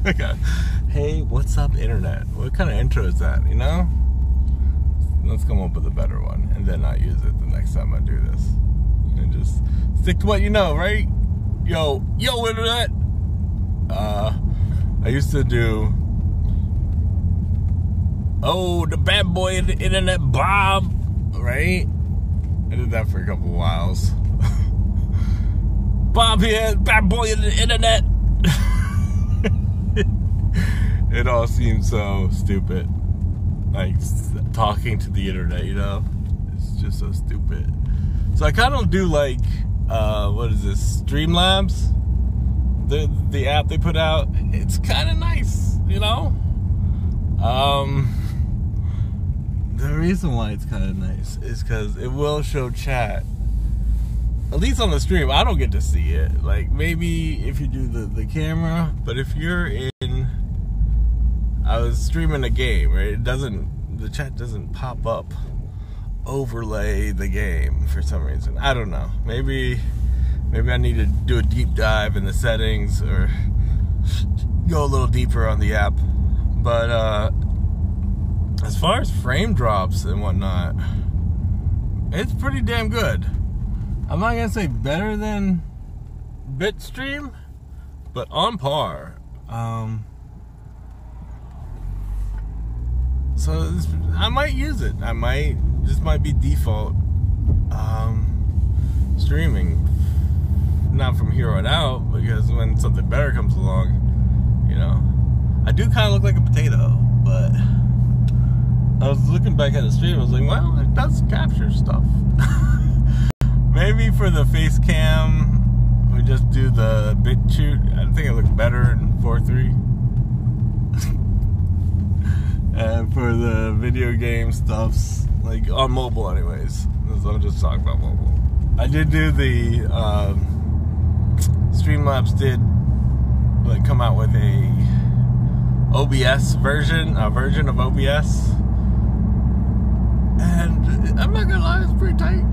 Okay. Hey, what's up, internet? What kind of intro is that, you know? Let's come up with a better one and then not use it the next time I do this. And just stick to what you know, right? Yo, internet! I used to do... Oh, the bad boy of the internet, Bob! Right? I did that for a couple whiles. Bob here, bad boy of the internet! It all seems so stupid. Like, talking to the internet, you know? It's just so stupid. So I kind of do like, what is this? Streamlabs? The app they put out. It's kind of nice, you know? The reason why it's kind of nice is because it will show chat. At least on the stream, I don't get to see it. Like, maybe if you do the camera, but if you're in... I was streaming a game, right? The chat doesn't pop up, overlay the game for some reason. I don't know. Maybe I need to do a deep dive in the settings or go a little deeper on the app. But as far as frame drops and whatnot, it's pretty damn good. I'm not gonna say better than Bitstream, but on par. So I might use it. This might be default streaming. Not from here on out, because when something better comes along, you know. I do kind of look like a potato, but I was looking back at the stream, I was like, well, it does capture stuff. Maybe for the face cam, we just do the bit shoot. I think it looks better in 4:3. And for the video game stuffs, like on mobile anyways. I'm just talking about mobile. I did do the, Streamlabs did like come out with a OBS version of OBS. And I'm not gonna lie, it's pretty tight.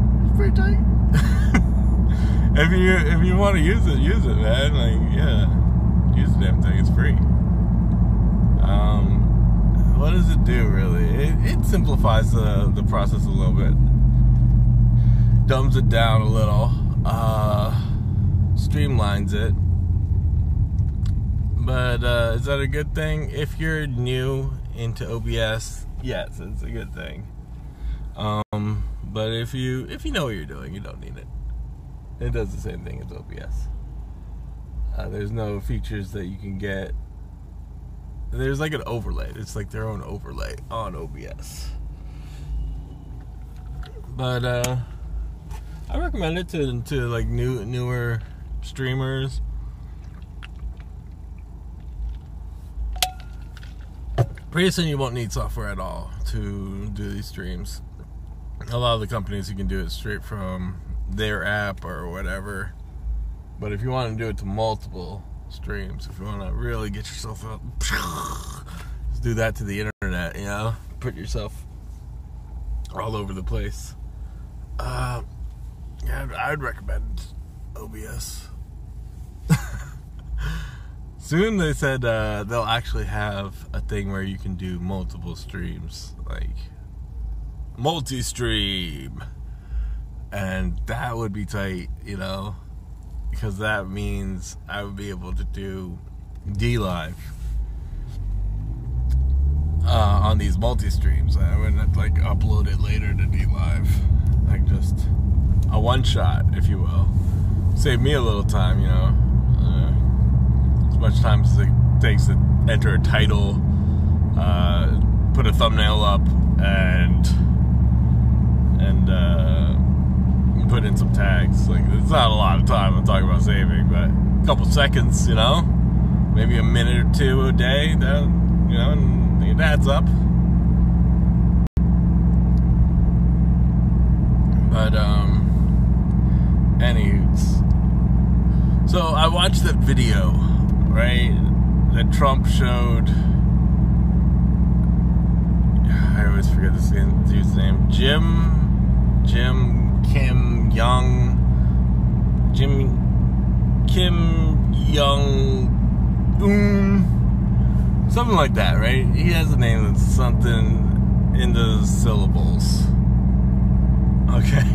If you want to use it, man. Like, yeah, use the damn thing. It's free. What does it do, really? It simplifies the process a little bit. Dumbs it down a little. Streamlines it. But is that a good thing? If you're new into OBS, yes, it's a good thing. But if you know what you're doing, you don't need it. It does the same thing as OBS. There's no features that you can get. There's like an overlay. It's like their own overlay on OBS. But I recommend it to like newer streamers. Pretty soon you won't need software at all to do these streams. A lot of the companies, you can do it straight from their app or whatever. But if you want to do it to multiple streams, if you want to really get yourself up, just do that to the internet, you know? Put yourself all over the place. Yeah, I'd recommend OBS. Soon they said they'll actually have a thing where you can do multiple streams, like multi-stream, and that would be tight, you know, because that means I would be able to do D-Live on these multi-streams. I wouldn't have to like upload it later to D-Live, like just a one-shot, if you will. Save me a little time, you know. As much time as it takes to enter a title, put a thumbnail up, and put in some tags. Like, it's not a lot of time I'm talking about saving, but a couple seconds, you know, maybe a minute or two a day, that, you know, and it adds up. But anyways, so I watched that video, right, that Trump showed. I always forget this dude's name. Kim Jong-un, Something like that, right? He has a name that's something in the syllables. Okay.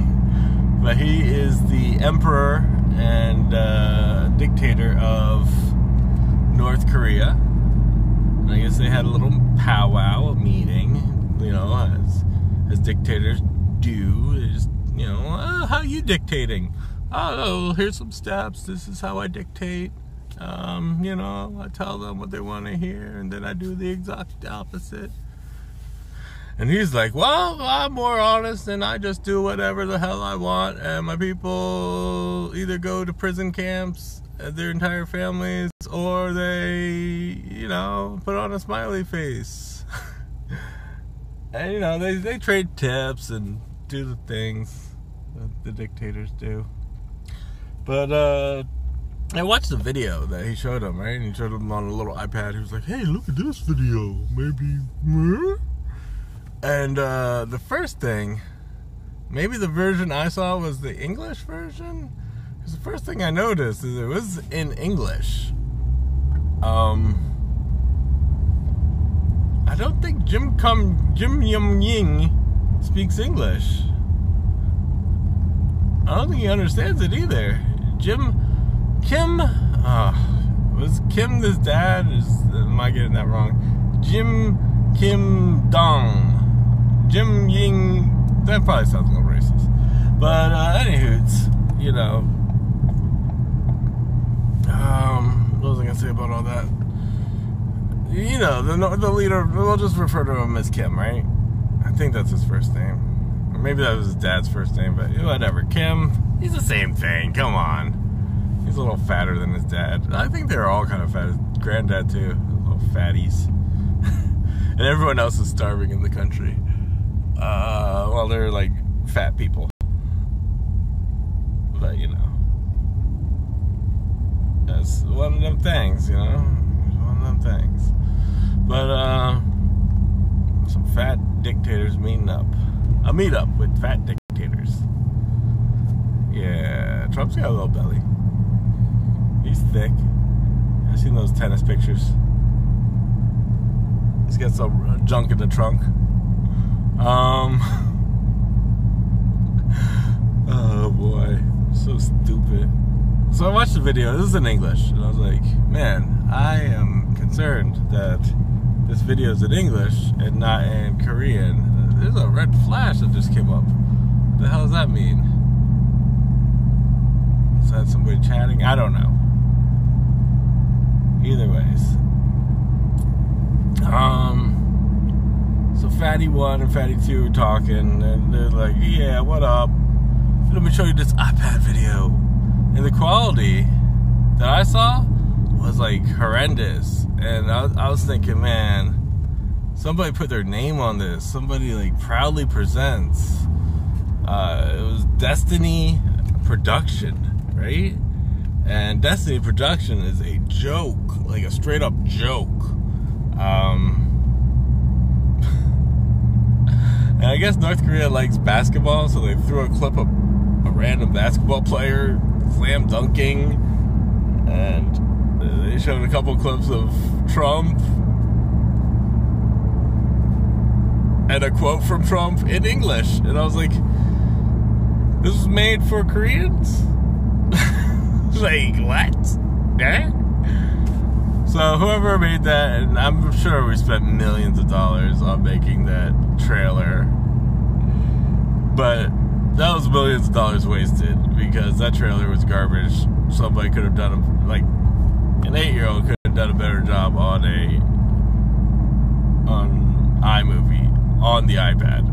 But he is the emperor and dictator of North Korea. And I guess they had a little powwow, a meeting, you know, as dictators do. They just, you know, how are you dictating? Oh, here's some steps. This is how I dictate. You know, I tell them what they want to hear, and then I do the exact opposite. And he's like, well, I'm more honest, and I just do whatever the hell I want, and my people either go to prison camps, their entire families, or they, you know, put on a smiley face. And, you know, they trade tips and do the things that the dictators do. But, I watched the video that he showed him, right? And he showed him on a little iPad. He was like, hey, look at this video. Maybe. And the first thing, maybe the version I saw was the English version. Because the first thing I noticed is it was in English. I don't think Jim Yum Ying speaks English. I don't think he understands it either. Kim was Kim his dad? Am I getting that wrong? Kim Dong. Jim Ying. That probably sounds a little racist. But anywho, you know. What was I gonna say about all that? You know, the leader. We'll just refer to him as Kim, right? I think that's his first name. Or maybe that was his dad's first name, but whatever. Kim. He's the same thing. Come on. He's a little fatter than his dad. I think they're all kind of fat. His granddad too. Little fatties. And everyone else is starving in the country. Well, they're like fat people. But, you know. That's one of them things, you know. One of them things. But, some fat dictators meeting up. A meetup with fat dictators. Yeah, Trump's got a little belly. He's thick. I've seen those tennis pictures. He's got some junk in the trunk. Oh boy, so stupid. So I watched the video. This is in English, and I was like, man, I am concerned that this video is in English and not in Korean. There's a red flash that just came up. What the hell does that mean? Is that somebody chatting? I don't know. Either ways. So Fatty 1 and Fatty 2 are talking, and they're like, yeah, what up? Let me show you this iPad video. And the quality that I saw was like horrendous. And I was thinking, man, somebody put their name on this. Somebody like proudly presents. It was Destiny Production, right? And Destiny Production is a joke, like a straight up joke. And I guess North Korea likes basketball, so they threw a clip of a random basketball player slam dunking, and they showed a couple clips of Trump and a quote from Trump in English, and I was like, this was made for Koreans? Like, what? Eh? So whoever made that, and I'm sure we spent millions of dollars on making that trailer, but that was millions of dollars wasted, because that trailer was garbage. Somebody could have done, like, an 8-year-old could have done a better job on iMovie, on the iPad,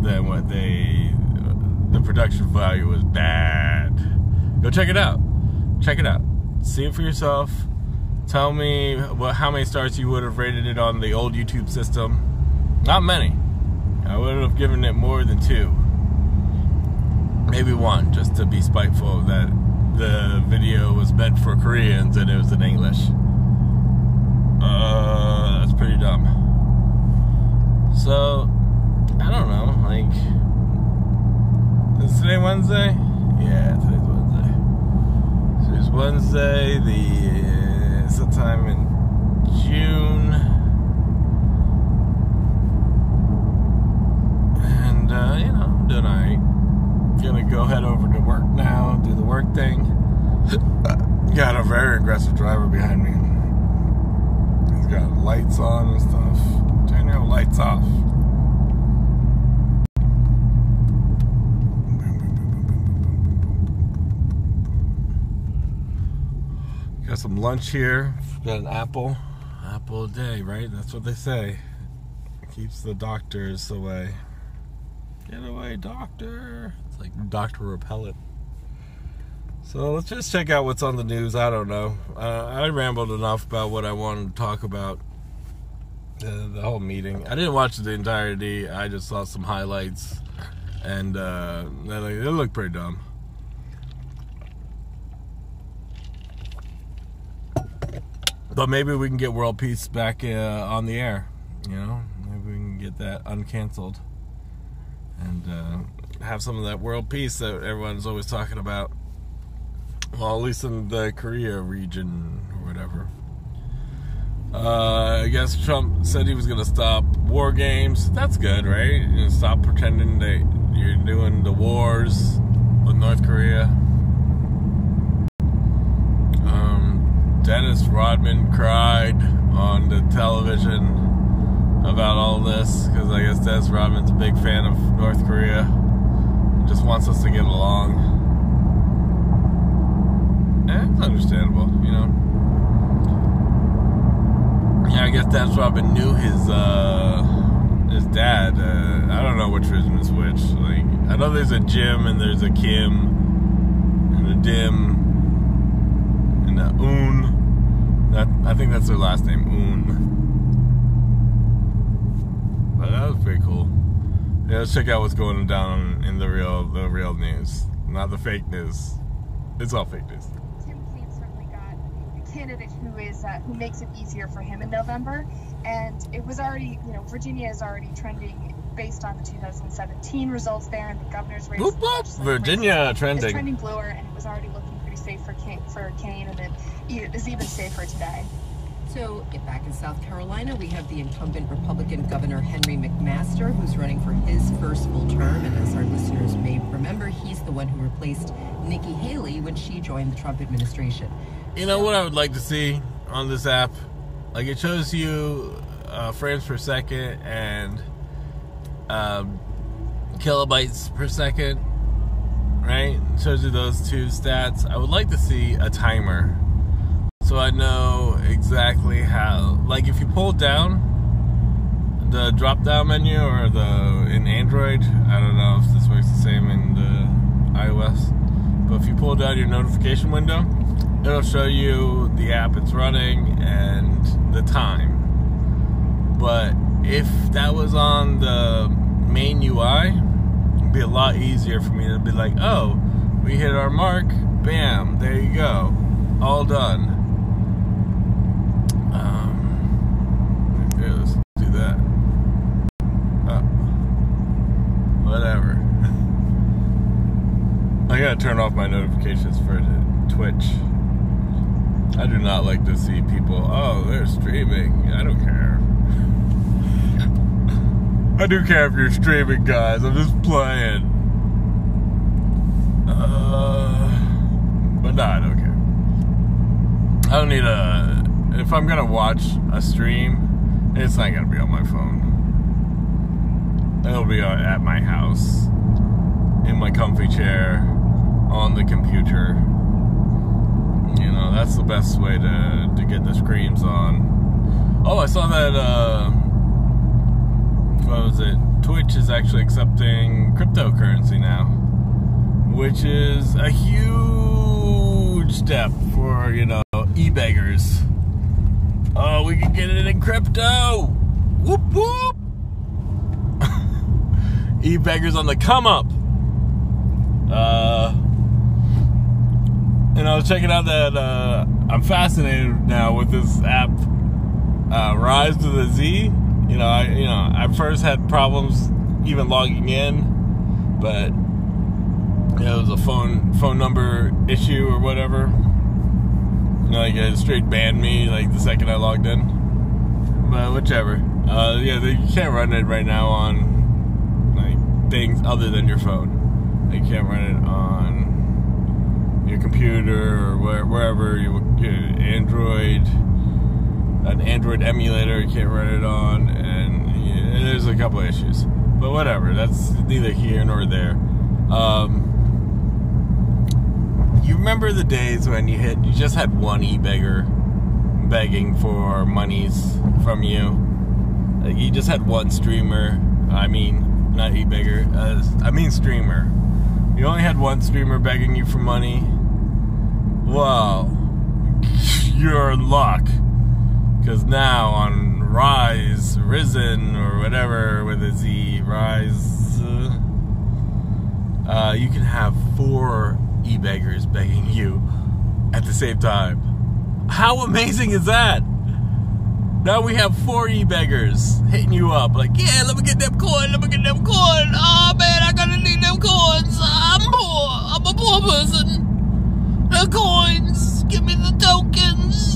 than what the production value was bad. Go check it out. Check it out. See it for yourself. Tell me how many stars you would have rated it on the old YouTube system. Not many. I would have given it more than 2. Maybe 1, just to be spiteful that the video was meant for Koreans and it was in English. That's pretty dumb. So, I don't know, like, is today Wednesday? Yeah, today's Wednesday. Today's Wednesday, sometime in June. very aggressive driver behind me. He's got lights on and stuff. Turn your lights off. Got some lunch here. Got an apple. Apple a day, right? That's what they say. It keeps the doctors away. Get away, doctor. It's like doctor repellent. So let's just check out what's on the news. I don't know. I rambled enough about what I wanted to talk about. The whole meeting. I didn't watch the entirety. I just saw some highlights. And they look pretty dumb. But maybe we can get world peace back on the air. You know? Maybe we can get that uncanceled. And have some of that world peace that everyone's always talking about. Well, at least in the Korea region or whatever. I guess Trump said he was going to stop war games. That's good, right? You know, stop pretending that you're doing the wars with North Korea. Dennis Rodman cried on the television about all this because I guess Dennis Rodman's a big fan of North Korea. He just wants us to get along. And it's understandable, you know. Yeah, I guess Dennis Rodman knew his dad. I don't know which version is which. Like, I know there's a Jim and there's a Kim and a Dim and a Un. I think that's their last name, Un. But that was pretty cool. Yeah, let's check out what's going down in the real news, not the fake news. It's all fake news. Tim Kaine certainly got a candidate who makes it easier for him in November, and it was already, you know, Virginia is already trending based on the 2017 results there, and the governor's race. Whoop, whoop. Virginia trending. It's trending bluer, and it was already looking pretty safe for Kaine, and it is even safer today. So, back in South Carolina, we have the incumbent Republican Governor Henry McMaster, who's running for his first full term. And as our listeners may remember, he's the one who replaced Nikki Haley when she joined the Trump administration. You know what I would like to see on this app? Like, it shows you frames per second and kilobytes per second, right? It shows you those two stats. I would like to see a timer, so I know exactly how, like if you pull down the drop down menu or in Android, I don't know if this works the same in the iOS, but if you pull down your notification window, it'll show you the app it's running and the time. But if that was on the main UI, it'd be a lot easier for me to be like, oh, we hit our mark, bam, there you go, all done. Here, let's do that. Whatever. I gotta turn off my notifications for Twitch. I do not like to see people, oh, they're streaming. I don't care. I do care if you're streaming, guys. I'm just playing. But no, I don't care. I don't need if I'm gonna watch a stream, it's not gonna be on my phone. It'll be at my house, in my comfy chair, on the computer. You know, that's the best way to get the screams on. Oh, I saw that, what was it? Twitch is actually accepting cryptocurrency now, which is a huge step for, you know, e-beggars. Oh, we can get it in crypto! Whoop, whoop! E-beggars on the come up! And I was checking out that, I'm fascinated now with this app, Rise to the Z. You know, I first had problems even logging in, but it was a phone number issue or whatever. You know, like it straight banned me like the second I logged in. But whichever. Yeah, you can't run it right now on like things other than your phone. You can't run it on your computer or wherever an Android emulator, you can't run it on, and there's a couple issues. But whatever, that's neither here nor there. You remember the days when you just had one e-beggar begging for monies from you? Like, you just had one streamer. I mean, not e-beggar. I mean streamer. You only had one streamer begging you for money. Well, you're in luck. Because now on Risen, or whatever with a Z, Rise, you can have 4 e-beggars begging you at the same time. How amazing is that? Now we have 4 e-beggars hitting you up like, yeah, let me get them coin. Oh man, I gotta need them coins. I'm poor. I'm a poor person. The coins, give me the tokens.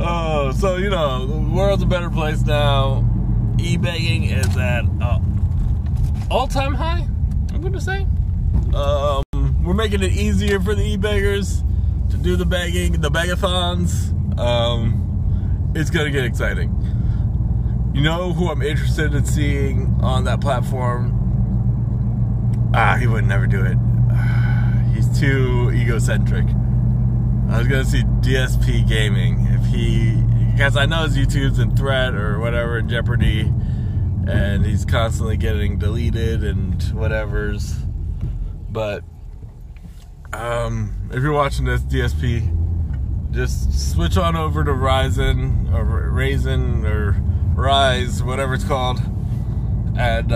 Oh, so the world's a better place now. E-begging is at all-time high, I'm going to say. We're making it easier for the e-beggars to do the begging, the begathons. It's going to get exciting. You know who I'm interested in seeing on that platform? He would never do it. He's too egocentric. I was going to see DSP Gaming. Because I know his YouTube's in threat or whatever, in jeopardy, and he's constantly getting deleted and whatevers. But if you're watching this, DSP, just switch on over to Ryzen or Raisin or Rise, whatever it's called, and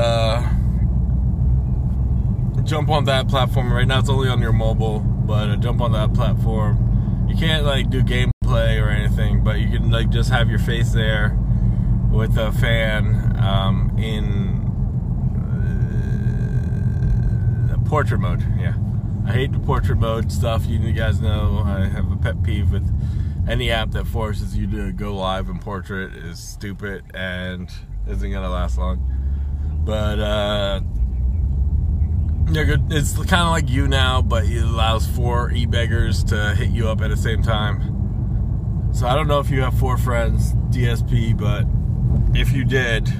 jump on that platform. Right now it's only on your mobile, but jump on that platform. You can't do gameplay or anything, but you can just have your face there with a fan in portrait mode. Yeah, I hate the portrait mode stuff. You guys know I have a pet peeve with any app that forces you to go live in portrait. Is stupid and isn't gonna last long. But it's kind of like you now, but it allows 4 e-beggars to hit you up at the same time. So I don't know if you have 4 friends, DSP, but if you did,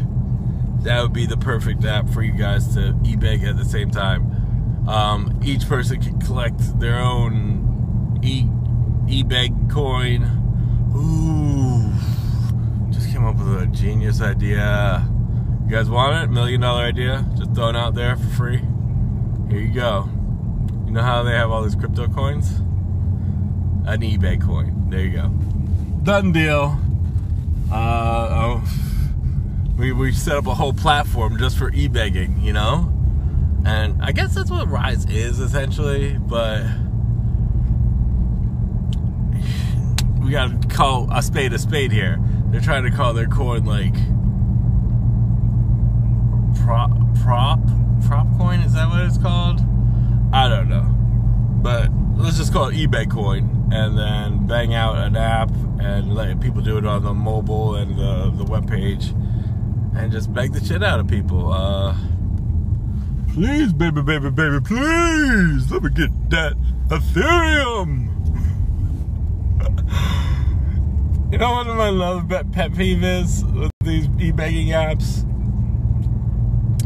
that would be the perfect app for you guys to e-beg at the same time. Each person can collect their own e-beg coin. Ooh, just came up with a genius idea. You guys want it? $1 million idea? Just throwing it out there for free. Here you go. You know how they have all these crypto coins? An eBay coin. There you go. Done deal. We set up a whole platform just for e-begging, And I guess that's what Rise is, essentially. But we gotta call a spade here. They're trying to call their coin, prop coin, is that what it's called? I don't know, but let's just call it eBay coin, and then bang out an app and let people do it on the mobile and the web page, and just beg the shit out of people. Please, baby, please, let me get that Ethereum. You know what my love pet peeve is with these e-begging apps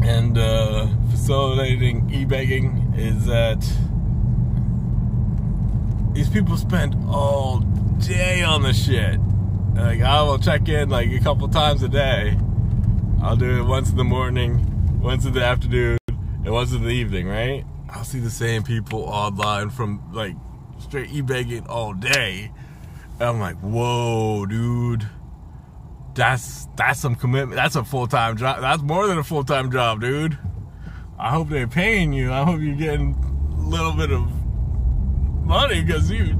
and facilitating e-begging is that these people spend all day on the shit. I will check in a couple times a day. I'll do it once in the morning, once in the afternoon, and once in the evening, right? I'll see the same people online from straight e-begging all day. And I'm like, whoa, dude. That's some commitment. That's a full-time job. That's more than a full-time job, dude. I hope they're paying you. I hope you're getting a little bit of money because you're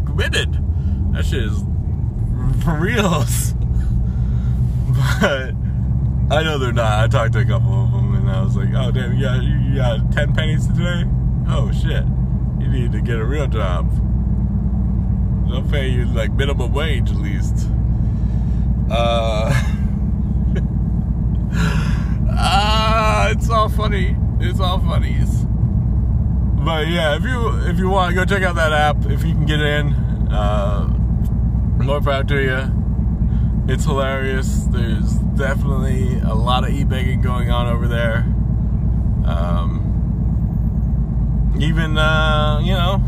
committed. That shit is for reals. But I know they're not. I talked to a couple of them and I was like, oh damn, you got 10 pennies today? Oh shit. You need to get a real job. They'll pay you minimum wage at least. it's all funny. It's all funnies. But yeah, if you want, go check out that app if you can get in. More proud to you. It's hilarious. There's definitely a lot of e-begging going on over there. Even you know,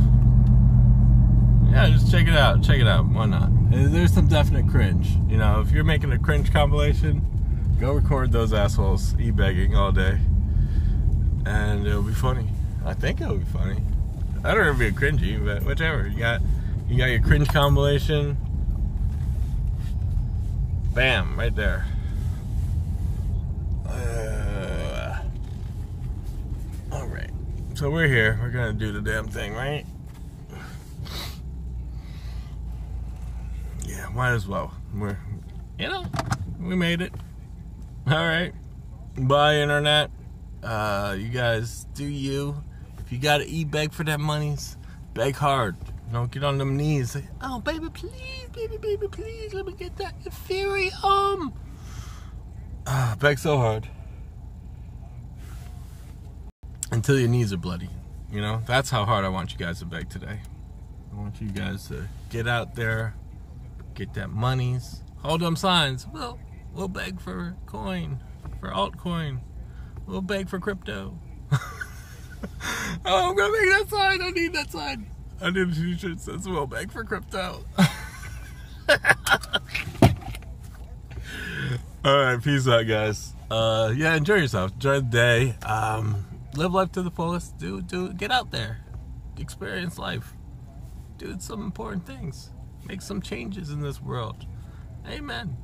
yeah, just check it out. Check it out. Why not? There's some definite cringe. You know, if you're making a cringe compilation, go record those assholes e-begging all day, and it'll be funny. I think it'll be funny. I don't know if it'll be cringy, but whichever. You got your cringe compilation. Bam, right there. All right. So we're here. We're gonna do the damn thing, right? Yeah, might as well. We made it. All right. Bye, internet. You guys do you. If you gotta e-beg for that monies, beg hard. Don't get on them knees. Say, oh, baby, please, baby, please, let me get that Ethereum. Beg so hard. Until your knees are bloody. You know, that's how hard I want you guys to beg today. I want you guys to get out there, get that monies, hold them signs. We'll beg for coin, for altcoin. We'll beg for crypto. Oh, I'm gonna make that sign. I need that sign. I need a t-shirt that says we'll beg for crypto. Alright, peace out, guys. Yeah, enjoy yourself. Enjoy the day. Live life to the fullest. Get out there. Experience life. Do some important things. Make some changes in this world. Amen.